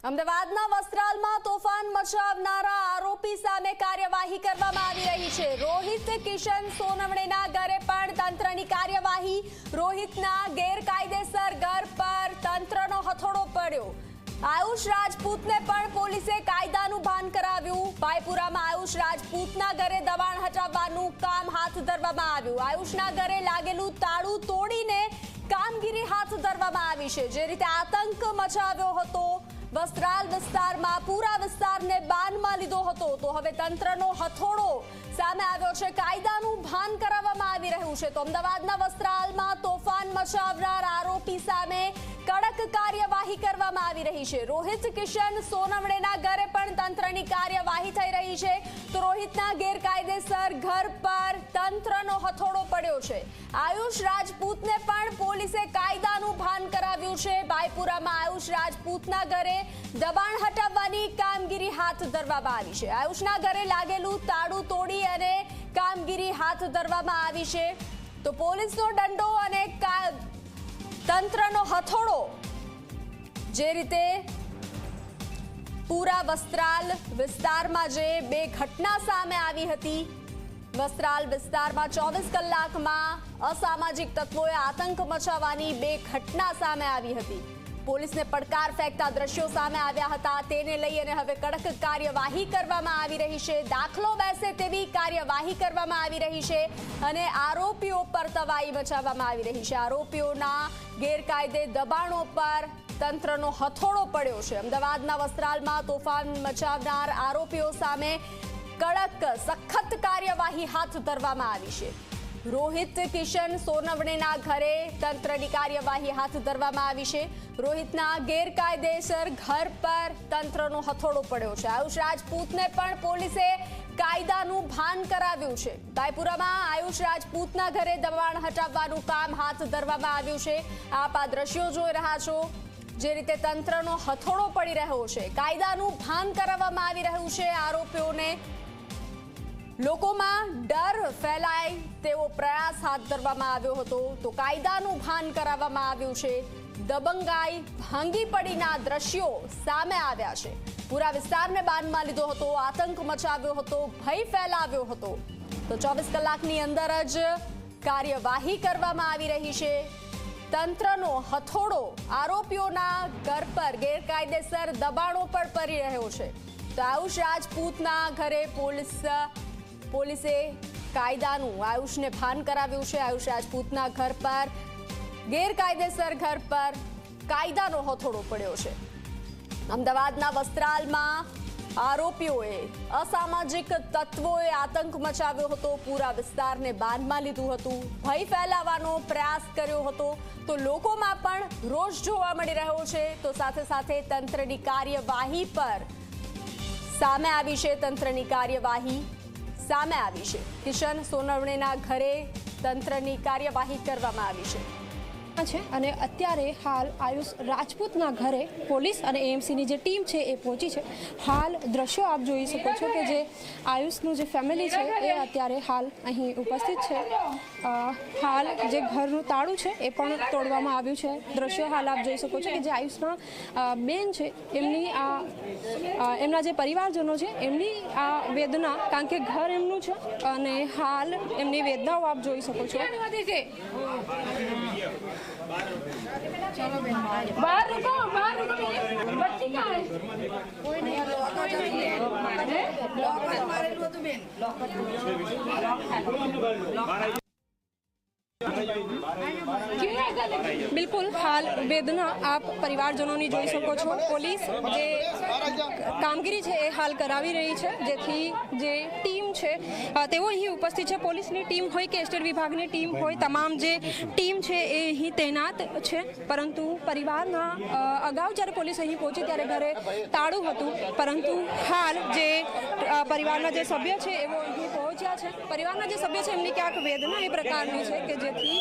અમદાવાદના વસ્ત્રાલમાં તોફાન મચાવનારા આરોપી સામે કાર્યવાહી કરવામાં આવી રહી છે। રોહિત કિશન સોનવણેના ઘરે પણ તંત્રની કાર્યવાહી। રોહિતના ગેરકાયદેસર ઘર પર તંત્રનો હથોડો પડ્યો। આયુષ રાજપૂતને પણ પોલીસે કાયદાનું ભાન કરાવ્યું। ભાઈપુરામાં આયુષ રાજપૂતના ઘરે દબાણ હટાવવાનું કામ હાથ ધરવામાં આવ્યું। આયુષના ઘરે લાગેલું તાળું તોડીને કામગીરી હાથ ધરવામાં આવી છે। જે રીતે આતંક મચાવ્યો હતો વસ્ત્રાલ વિસ્તારમાં, પૂરા વિસ્તારને બાનમાં લીધો હતો, તો હવે તંત્રનો હથોડો સામે આવ્યો છે। કાયદાનું ભાન કરાવવામાં આવી રહ્યું છે। તો અમદાવાદના વસ્ત્રાલમાં તોફાન મચાવનાર આરોપી સામે કડક કાર્યવાહી કરવામાં આવી રહી છે। રોહિત કિશન સોનવણેના ઘરે પણ તંત્રની કાર્યવાહી થઈ રહી છે। તો રોહિતના ગેરકાયદેસર ઘર પર તંત્રનો હથોડો પડ્યો છે। આયુષ રાજપૂતને પણ પોલીસે કાયદાનું ભાન કરાવ્યું છે। ભાઈપુરામાં આયુષ રાજપૂતના ઘરે દબાણ હટાવવાની કામગીરી હાથ ધરવામાં આવી છે। આયુષના ઘરે લાગેલું તાળું તોડી અને કામગીરી હાથ ધરવામાં આવી છે। તો પોલીસનો દંડો અને તંત્રનો હથોડો, જે રીતે પૂરા વસ્ત્રાલ વિસ્તારમાં જે બે ઘટના સામે આવી હતી, વસ્ત્રાલ વિસ્તારમાં 24 કલાકમાં અસામાજિક તત્વોએ આતંક મચાવવાની બે ઘટના સામે આવી હતી। પોલીસને પડકાર ફેંકતા દ્રશ્યો સામે આવ્યા હતા। તેને લઈ અને હવે કડક કાર્યવાહી કરવામાં આવી રહી છે। દાખલો બેસે તેવી કાર્યવાહી કરવામાં આવી રહી છે અને આરોપીઓ પર તવાઈ મચાવવામાં આવી રહી છે। આરોપીઓના ગેરકાયદે દબાણો પર તંત્રનો હથોડો પડ્યો છે। અમદાવાદના વસ્ત્રાલમાં તોફાન મચાવનાર આરોપીઓ સામે કડક સખત કાર્યવાહી હાથ ધરવામાં આવી છે। રોહિત કિશન સોનવણેના ઘરે તંત્રની કાર્યવાહી હાથ ધરવામાં આવી છે। રોહિતના ગેરકાયદેસર ઘર પર તંત્રનો હથોડો પડ્યો છે। આયુષ રાજપૂતને પણ પોલીસે કાયદાનું ભાન કરાવ્યું છે। ભાઈપુરામાં આયુષ રાજપૂતના ઘરે દબાણ હટાવવાનું કામ હાથ ધરવામાં આવ્યું છે। આપ આ દ્રશ્યો જોઈ રહ્યા છો, જે રીતે તંત્રનો હથોડો પડી રહ્યો છે। કાયદાનું ભાન કરાવવામાં આવી રહ્યું છે। આરોપીઓને લોકોમાં ડર ફેલાય તેવો પ્રયાસ હાથ ધરવામાં આવ્યો હતો, તો કાયદાનું ભાન કરાવવામાં આવ્યું છે। દબંગાઈ, ભાંગી પડીના દ્રશ્યો સામે આવ્યા છે। પૂરા વિસ્તારને બાનમાં લીધો હતો, આતંક મચાવ્યો હતો, ભય ફેલાવ્યો હતો। તો 24 કલાકની અંદર જ કાર્યવાહી કરવામાં આવી રહી છે। તંત્રનો હથોડો આરોપીઓના ઘર પર ગેરકાયદેસર દબાણો પર પડી રહ્યો છે। તો આયુષ રાજપૂતના ઘરે પોલીસે કાયદાનું આયુષને ભાન કરાવ્યું છે। આયુષ રાજપૂતના ઘર પર ગેરકાયદેસર ઘર પર કાયદાનો હથોડો પડ્યો છે। અમદાવાદના વસ્ત્રાલમાં આરોપીઓએ, અસામાજિક તત્વોએ આતંક મચાવ્યો હતો, પૂરા વિસ્તારને બાનમાં લીધું હતું, ભય ફેલાવવાનો પ્રયાસ કર્યો હતો। તો લોકોમાં પણ રોષ જોવા મળી રહ્યો છે। તો સાથે સાથે તંત્રની કાર્યવાહી પર સામે આવી છે। તંત્રની કાર્યવાહી સામે આવી છે। કિશન સોનવણેના ઘરે તંત્રની કાર્યવાહી કરવામાં આવી છે અને અત્યારે હાલ આયુષ રાજપૂતના ઘરે પોલીસ અને એએમસીની જે ટીમ છે એ પહોંચી છે। હાલ દ્રશ્યો આપ જોઈ શકો છો કે જે આયુષનું જે ફેમિલી છે એ અત્યારે હાલ અહીં ઉપસ્થિત છે। હાલ જે ઘરનું તાળું છે એ પણ તોડવામાં આવ્યું છે। દ્રશ્યો હાલ આપ જોઈ શકો છો કે જે આયુષના બેન છે એમના જે પરિવારજનો છે એમની આ વેદના, કારણ કે ઘર એમનું છે અને હાલ એમની વેદનાઓ આપ જોઈ શકો છો। बाहर रुको बच्ची कहाँ है? कोई नहीं लॉकर मारेलू હતું બેન। બિલકુલ હાલ વેદના આપ પરિવારજનોની જોઈ શકો છો। પોલીસ જે કામગીરી છે એ હાલ કરાવી રહી છે, જેથી જે ટીમ છે તેઓ અહીં ઉપસ્થિત છે। પોલીસની ટીમ હોય કે એસ્ટેટ વિભાગની ટીમ હોય, તમામ જે ટીમ છે એ અહીં તૈનાત છે। પરંતુ પરિવારના અગાઉ જ્યારે પોલીસ અહીં પહોંચી ત્યારે ઘરે તાળું હતું, પરંતુ હાલ જે પરિવારના જે સભ્ય છે એવો અહીં પહોંચ્યા રહ્યા છે, પરિવારના જે સભ્ય છે એમની ક્યાંક વેદના એ પ્રકારની છે કે જેથી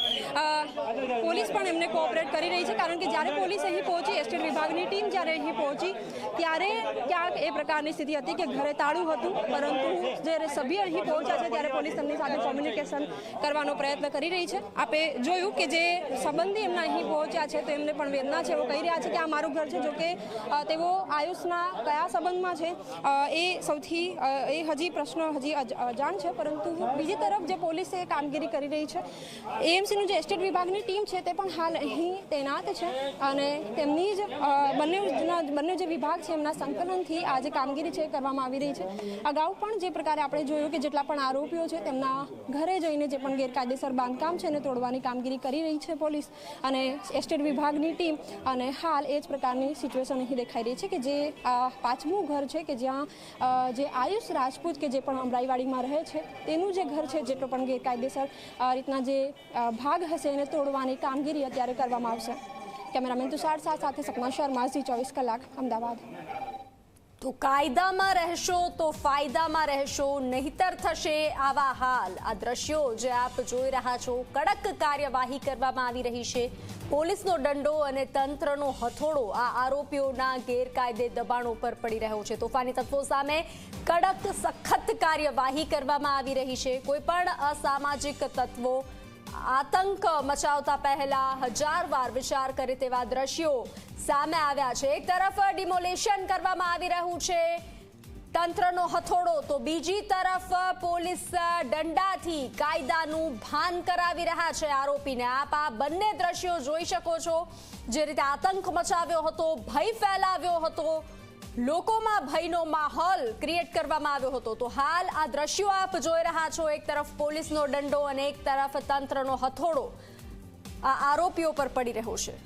પોલીસ પણ એમને કોઓપરેટ કરી રહી છે, કારણ કે જ્યારે પોલીસ અહીં પહોંચી, એસ્ટેટ વિભાગની ટીમ જ્યારે અહીં પહોંચી ત્યારે ક્યાંક એ પ્રકારની સ્થિતિ હતી કે ઘરે તાળું હતું, પરંતુ જ્યારે સભ્ય અહીં પહોંચ્યા છે ત્યારે પોલીસ તેમની સાથે કોમ્યુનિકેશન કરવાનો પ્રયત્ન કરી રહી છે. આપે જોયું કે જે સંબંધી એમના અહીં પહોંચ્યા છે તો એમને પણ વેદના છે. એઓ કહી રહ્યા છે કે આ મારું ઘર છે. જો કે તેઓ આયુષના કયા સંબંધમાં છે એ સૌથી એ હજી પ્રશ્ન હજી અજાણ છે, પરંતુ બીજી તરફ જે પોલીસે કામગીરી કરી રહી છે, એએમસીનું જે એસ્ટેટ વિભાગની ટીમ છે તે પણ હાલ અહીં તૈનાત છે અને તેમની જ બંને જે વિભાગ છે એમના સંકલનથી આ જે કામગીરી છે કરવામાં આવી રહી છે. અગાઉ પણ જે પ્રકારે આપણે જોયું કે જેટલા પણ આરોપીઓ છે તેમના ઘરે જઈને જે પણ ગેરકાયદેસર બાંધકામ છે એને તોડવાની કામગીરી કરી રહી છે પોલીસ અને એસ્ટેટ વિભાગની ટીમ. અને હાલ એ જ પ્રકારની સિચ્યુએશન અહીં દેખાઈ રહી છે કે જે આ 5મું ઘર છે કે જ્યાં જે આયુષ રાજપૂત કે જે પણ અમરાઈવાડીમાં રહે છે તેનું જે ઘર છે, જેટલો પણ ગેરકાયદેસર રીતના જે ભાગ હશે એને તોડવાની કામગીરી અત્યારે કરવામાં આવશે. કેમેરામેન તુષાર સાથે સપના શર્મા, ઝી 24 કલાક, અમદાવાદ. તો કાયદામાં રહેશો તો ફાયદામાં રહેશો, નહીતર થશે આવા હાલ. આ દ્રશ્યો જે આપ જોઈ રહ્યા છો, કડક કાર્યવાહી કરવામાં આવી રહી છે. પોલીસનો દંડો અને તંત્રનો હથોડો આ આરોપીઓના ગેરકાયદે દબાણો પર પડી રહ્યો છે. તોફાની તત્વો સામે કડક સખત કાર્યવાહી કરવામાં આવી રહી છે. કોઈ પણ અસામાજિક તત્વો આતંક મચાવતા પહેલા 1000 વાર વિચાર કરે તેવા દ્રશ્યો સામે આવ્યા છે. એક તરફ ડિમોલેશન કરવામાં આવી રહ્યું છે તંત્રનો હથોડો, તો બીજી તરફ પોલીસ દંડાથી કાયદાનું ભાન કરાવી રહ્યા છે આરોપીને. આપ આ બંને દ્રશ્યો જોઈ શકો છો. જે રીતે આતંક મચાવ્યો હતો, ભય ફેલાવ્યો હતો, લોકોમાં ભયનો માહોલ ક્રિએટ કરવામાં આવ્યો હતો, તો હાલ આ દ્રશ્યો આપ જોઈ રહ્યા છો. એક તરફ પોલીસનો દંડો અને એક તરફ તંત્રનો હથોડો આ આરોપીઓ પર પડી રહ્યો છે.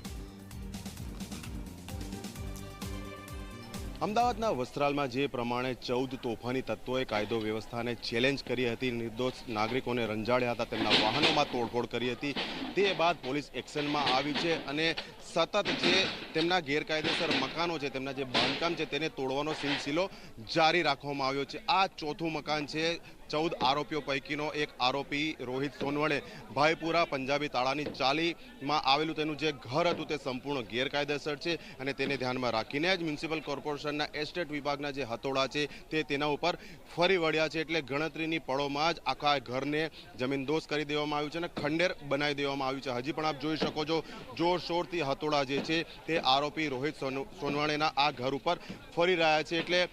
અમદાવાદના વસ્ત્રાલમાં જે પ્રમાણે 14 તોફાની તત્વોએ કાયદો વ્યવસ્થાને ચેલેન્જ કરી હતી, નિર્દોષ નાગરિકોને રંજાડ્યા હતા, તેમના વાહનોમાં તોડફોડ કરી હતી, તે બાદ પોલીસ એક્શનમાં આવી છે અને સતત જે તેમના ગેરકાયદેસર મકાનો છે, તેમના જે બાંધકામ છે તેને તોડવાનો સિલસિલો જારી રાખવામાં આવ્યો છે. આ ચોથું મકાન છે. 14 આરોપીઓ પૈકીનો એક આરોપી રોહિત સોનવણે ભાઈપુરા પંજાબી તાળાની ચાલીમાં આવેલું તેનું જે ઘર હતું તે સંપૂર્ણ ગેરકાયદેસર છે અને તેને ધ્યાનમાં રાખીને જ મ્યુનિસિપલ કોર્પોરેશનના એસ્ટેટ વિભાગના જે હથોડા છે તે તેના ઉપર ફરી વળ્યા છે. એટલે ગણતરીની પળોમાં જ આખા ઘરને જમીનદોસ્ત કરી દેવામાં આવ્યું છે અને ખંડેર બનાવી દેવામાં આવ્યું છે. હજી પણ આપ જોઈ શકો છો જોરશોરથી હથોડા જે છે તે આરોપી રોહિત સોનવણેના આ ઘર ઉપર ફરી રહ્યા છે. એટલે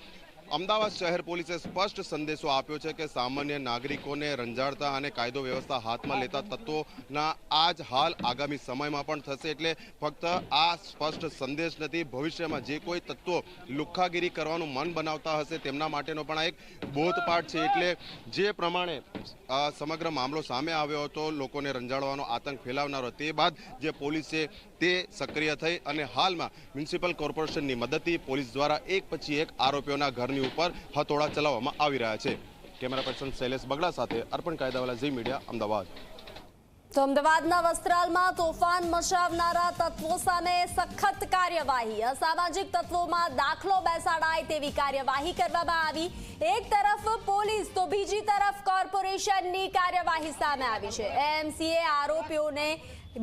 અમદાવાદ શહેર પોલીસે સ્પષ્ટ સંદેશો આપ્યો છે કે સામાન્ય નાગરિકોને રંજાડતા અને કાયદો વ્યવસ્થા હાથમાં લેતા તત્વોના આજ હાલ આગામી સમયમાં પણ થશે. એટલે ફક્ત આ સ્પષ્ટ સંદેશ નથી, ભવિષ્યમાં જે કોઈ તત્વો લુખ્ખાગીરી કરવાનું મન બનાવતા હશે તેમના માટેનો પણ આ એક બોધપાઠ છે. એટલે જે પ્રમાણે સમગ્ર મામલો સામે આવ્યો હતો, લોકોને રંજાડવાનો આતંક ફેલાવનારો, તે બાદ જે પોલીસ છે તે સક્રિય થઈ અને હાલમાં મ્યુનિસિપલ કોર્પોરેશનની મદદથી પોલીસ દ્વારા એક પછી એક આરોપીઓના ઘરની ઉપર હથોડા ચલાવવામાં આવી રહ્યા છે. કેમેરા પર્સન શૈલેષ બગડા સાથે અર્પણ કાયદાવાલા, ઝી મીડિયા, અમદાવાદ. તો અમદાવાદના વસ્ત્રાલમાં તોફાન મચાવનારા તત્વો સામે સખત કાર્યવાહી, અસામાજિક તત્વોમાં દાખલો બેસાડાય તેવી કાર્યવાહી કરવામાં આવી. એક તરફ પોલીસ તો બીજી તરફ કોર્પોરેશનની કાર્યવાહી સામે આવી છે. એએમસીએ આરોપીઓને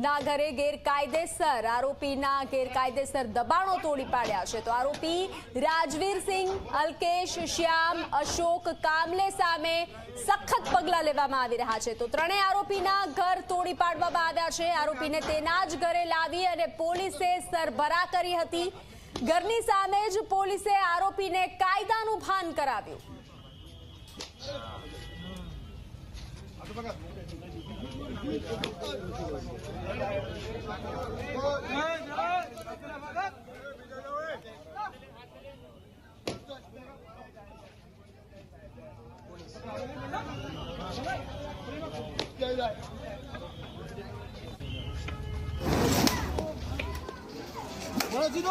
ના ઘરે આરોપીના ગેરકાયદેસર દબાણો તોડી પાડ્યા છે. તો આરોપી રાજવીરસિંહ, અલ્કેશ, શ્યામ, અશોક કામલે સામે સખત પગલાં લેવામાં આવી રહ્યા છે. તો ત્રણેય આરોપીના ઘર તોડી પાડવામાં આવ્યા છે. આરોપીને તેના જ ઘરે લાવી અને પોલીસે સરભરા કરી હતી. ઘરની સામે જ પોલીસે આરોપીને કાયદાનું ભાન કરાવ્યું. No,